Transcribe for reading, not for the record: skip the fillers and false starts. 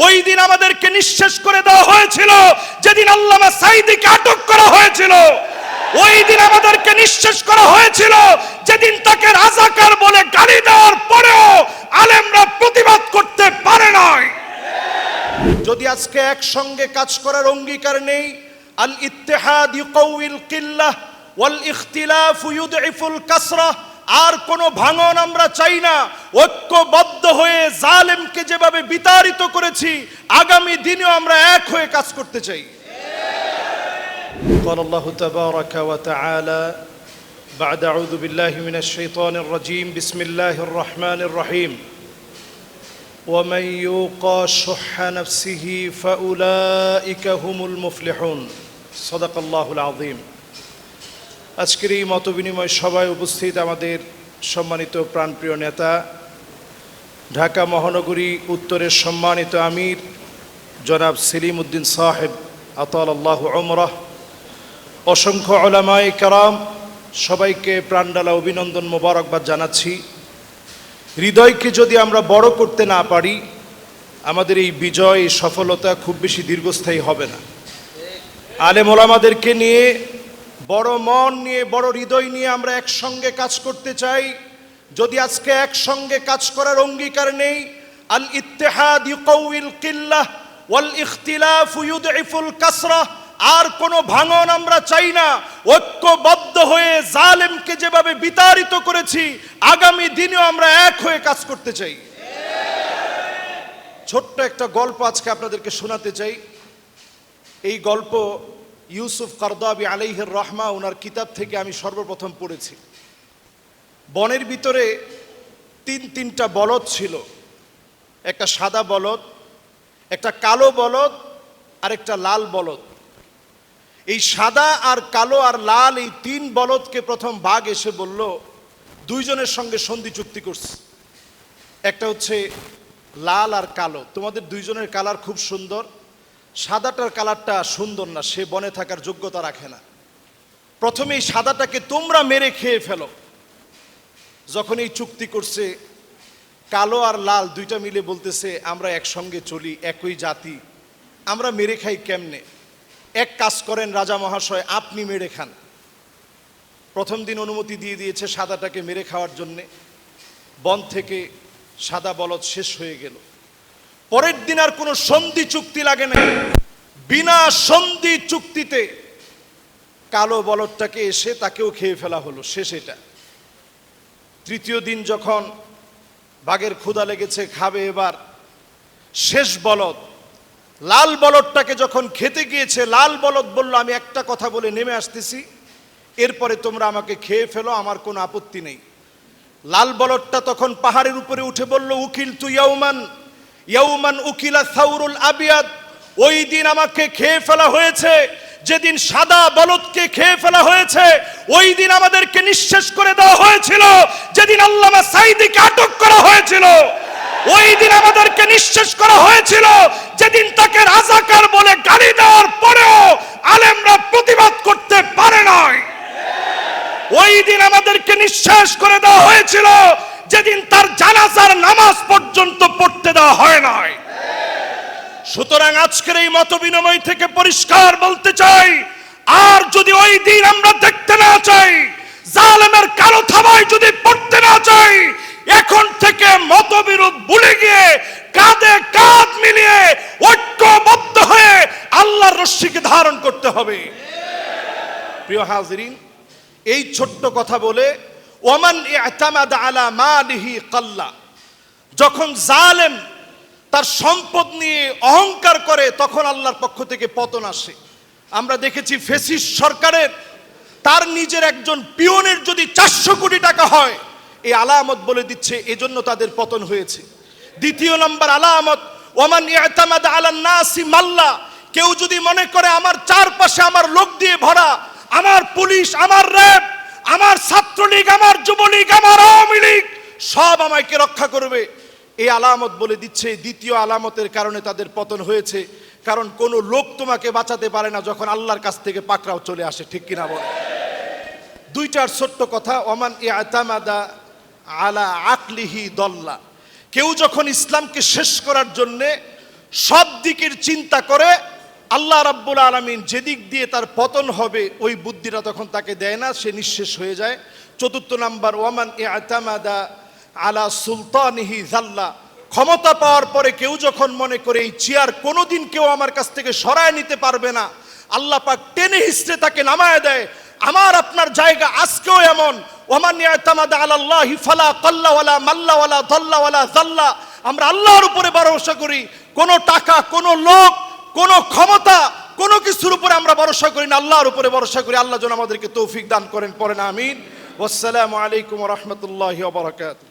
ওই দিন আমাদেরকে নিঃশেষ করে দেওয়া হয়েছিল যেদিন আল্লামা সাঈদীকে আটক করা হয়েছিল। ওই দিন আমাদেরকে নিঃশেষ করা হয়েছিল যেদিন তাকে রাজাকার বলে গালি দেওয়ার পরেও আলেমরা প্রতিবাদ করতে পারে নাই। যদি আজকে একসঙ্গে কাজ করার অঙ্গীকার নেই, আল ইত্তেহাদ ইউকাউইল কিল্লাহ ওয়াল ইখতিলাফ ইউদঈফুল কাসরা, আর কোনো ভাঙন আমরা চাই না। ঐক্যবদ্ধ হয়ে জালেমকে যেভাবে বিতাড়িত করেছি, আগামী দিনেও আমরা এক হয়ে কাজ করতে চাই। قال الله تبارك وتعالى بعد أعوذ بالله من الشيطان الرجيم بسم الله الرحمن الرحيم ومن يوق شح نفسه فأولئك هم المفلحون صدق الله العظيم। আজকের এই মতবিনিময় সভায় উপস্থিত আমাদের সম্মানিত প্রাণপ্রিয় নেতা, ঢাকা মহানগরী উত্তরের সম্মানিত আমির জনাব সেলিম উদ্দিন সাহেব আতালাল্লাহু উমরাহ, অসংখ্য উলামায়ে কেরাম, সবাইকে প্রাণঢালা অভিনন্দন মোবারকবাদ জানাচ্ছি। হৃদয়কে যদি আমরা বড় করতে না পারি, আমাদের এই বিজয়, এই সফলতা খুব বেশি দীর্ঘস্থায়ী হবে না। আলেম ওলামাদেরকে নিয়ে, বড় মন নিয়ে, বড় হৃদয় নিয়ে আমরা একসঙ্গে কাজ করতে চাই। যদি আজকে একসঙ্গে কাজ করার অঙ্গীকার নেই, আল ইত্তেহাদ ইউকাউইল কিল্লাহ ওয়াল ইখতিলাফ ইউদঈফুল কাসরা, আর কোনো ভাঙন আমরা চাই না। ঐক্যবদ্ধ হয়ে জালেমকে যেভাবে বিতাড়িত করেছি, আগামী দিনেও আমরা এক হয়ে কাজ করতে চাই। ছোট্ট একটা গল্প আজকে আপনাদেরকে শোনাতে চাই। এই গল্প ইউসুফ কারদাবী আলাইহির রহমা ওনার কিতাব থেকে আমি সর্বপ্রথম পড়েছি। বনের ভিতরে তিনটা বলদ ছিল, একটা সাদা বলদ, একটা কালো বলদ আর একটা লাল বলদ। এই সাদা আর কালো আর লাল এই তিন বলদকে প্রথম বাঘ এসে বলল, দুইজনের সঙ্গে সন্ধি চুক্তি করছে। একটা হচ্ছে লাল আর কালো, তোমাদের দুইজনের কালার খুব সুন্দর, সাদাটার কালারটা সুন্দর না, সে বনে থাকার যোগ্যতা রাখে না। প্রথমে এই সাদাটাকে তোমরা মেরে খেয়ে ফেলো। যখন এই চুক্তি করছে, কালো আর লাল দুইটা মিলে বলতেছে, আমরা একসঙ্গে চলি, একই জাতি, আমরা মেরে খাই কেমনে? এক কাজ করেন রাজা মহাশয়, আপনি মেরে খান। প্রথম দিন অনুমতি দিয়ে দিয়েছে সাদাটাকে মেরে খাওয়ার জন্যে। বন থেকে সাদা বলদ শেষ হয়ে গেল। পরের দিন আর কোনো সন্ধি চুক্তি লাগে না, বিনা সন্ধি চুক্তিতে কালো বলদটাকে এসে তাকেও খেয়ে ফেলা হলো, শেষ এটা। তৃতীয় দিন যখন বাঘের ক্ষুধা লেগেছে, খাবে এবার, শেষ বলদ লাল বলদটাকে যখন খেতে গিয়েছে, লাল বলদ বলল, আমি একটা কথা বলে নেমে আসতেছি, এরপরে তোমরা আমাকে খেয়ে ফেলো, আমার কোনো আপত্তি নেই। লাল বলদটা তখন পাহাড়ের উপরে উঠে বলল, উকিল তু ইয়াউমান ইয়াউমান উকিলা সাউরুল আবিয়াদ, ওই দিন আমাকে খেয়ে ফেলা হয়েছে যেদিন সাদা বলদকে খেয়ে ফেলা হয়েছে। ওই দিন আমাদেরকে নিঃশেষ করে দেওয়া হয়েছিল যেদিন আল্লামা সাঈদীকে আটক করা হয়েছিল। ওই দিন আমাদেরকে নিঃশেষ করা হয়েছিল যেদিন তাকে রাজাকার বলে গালি দেওয়ার পরেও আলেমরা প্রতিবাদ করতে পারে নাই। ওই দিন আমাদেরকে নিঃশেষ করে দেওয়া হয়েছিল যেদিন তার জানাজার নামাজ পর্যন্ত পড়তে দেওয়া হয় নাই। সুতরাং আজকের এই মতবিনিময় থেকে পরিষ্কার বলতে চাই, আর যদি ওই দিন আমরা দেখতে না চাই, জালেমের কালো থাবায় যদি পড়তে না চাই, এখন থেকে মতবিরোধ ভুলে গিয়ে কাঁধে কাঁধ মিলিয়ে ঐক্যবদ্ধ হয়ে আল্লাহর রশ্মিকে ধারণ করতে হবে। প্রিয় হাজিরিন, এই ছোট্ট কথা বলে, ওমান ইতামাদা আলা মালিহি কাল্লা, যখন জালেম তার সম্পদ নিয়ে অহংকার করে, তখন আল্লাহর পক্ষ থেকে পতন আসে। আমরা দেখেছি ফ্যাসিস্ট সরকারের তার নিজের একজন পিয়নের যদি 400 কোটি টাকা হয়, এই আলামত বলে দিচ্ছে এজন্য তাদের পতন হয়েছে। দ্বিতীয় নম্বর আলামত, ওমান ইতামাদা আলা নাসি মাল্লা, কেউ যদি মনে করে আমার চারপাশে আমার লোক দিয়ে ভরা, আমার পুলিশ, আমার র্যাব, আমার ছাত্রলীগ, আমার যুবলীগ, আমার আওয়ামী লীগ সব আমাকে রক্ষা করবে, এই আলামত বলে দিচ্ছে দ্বিতীয় আলামতের কারণে তাদের পতন হয়েছে। কারণ কোন লোক তোমাকে বাঁচাতে পারে না যখন আল্লাহর কাছ থেকে পাকড়াও চলে আসে, ঠিক কিনা বলে? দুইটার ছোট্ট কথা, ওমান ইতামাদা আলা আকলিহি দল্লা, কেউ যখন ইসলামকে শেষ করার জন্য সব দিকের চিন্তা করে আল্লাহ রাব্বুল আলামিন যেদিক দিয়ে তার পতন হবে ওই বুদ্ধিটা তখন তাকে দেয় না, সে নিঃশেষ হয়ে যায়। চতুর্থ নাম্বার, ওয়ামান ইআতামাদা আলা সুলতানিহি জাল্লা, ক্ষমতা পাওয়ার পরে কেউ যখন মনে করে এই চেয়ার কোনোদিন কেউ আমার কাছ থেকে সরায় নিতে পারবে না, আল্লাহ পাক টেনে হিসড়ে তাকে নামায় দেয়। আমার আপনার জায়গা আজকেও এমন, ওয়ামান ইআতামাদা আলাল্লাহি ফালা কাল্লা ওয়ালা মাল্লা ওয়ালা দাল্লা ওয়ালা জাল্লা। আমরা আল্লাহর উপরে ভরসা করি, কোনো টাকা, কোনো লোক, কোনো ক্ষমতা, কোনো কিছুর উপরে আমরা ভরসা করি না, আল্লাহর উপরে ভরসা করি। আল্লাহ যেন আমাদেরকে তৌফিক দান করেন, পড়েন আমিন। ওয়াসসালামু আলাইকুম ওয়া রাহমাতুল্লাহি ওয়া বারাকাতুহু।